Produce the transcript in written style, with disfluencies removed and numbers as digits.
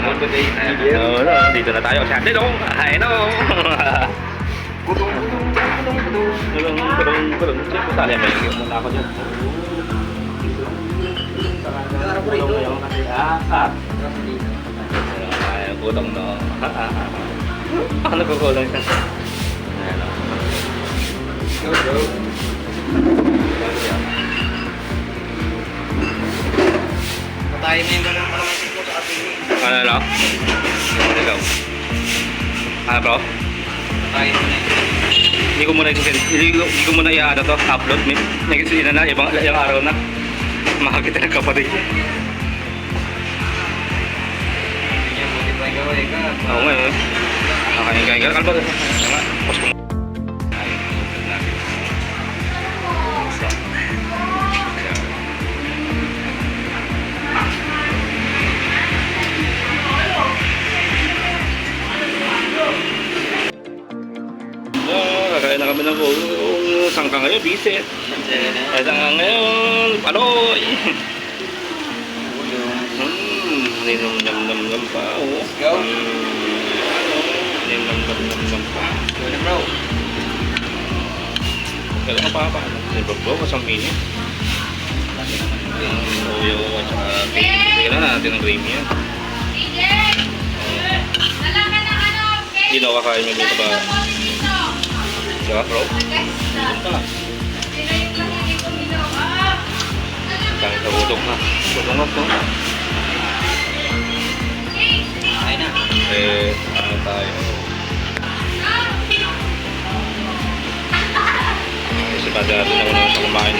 ano. Today video. Dito na tayo sa atin. Ay, no. Kulong. Siyempre sali, may muna ako dyan. Ay, kulong no. Ano kukulong siya? Ayan o. Go. Patayin mo yung ganang malaking mo sa ating. Ano na? Ikaw. Ano bro? Patayin mo na yun. Hindi ko muna i-ano to, upload. Nag-isi na ibang araw na. Makakita ng kapatid. Yan, buti pa ikaw eh ka. Oo nga eh. Nakain ka. Kalpa. Pos ko. Kakain na kami ng sangka ngayon, bisit. Sangka ngayon, paloy. Ninom pa. Let's go. Ninom pa. Go na bro. Kailan pa? Nibablo ko sa mini. Uyo at saka tingnan natin ang gravy yan. Hindi na kakain mo dito ba? Diba bro? Kaya sa budok na. Budok na po. Ay na. Ano tayo? Si Padre natin na siya kumain.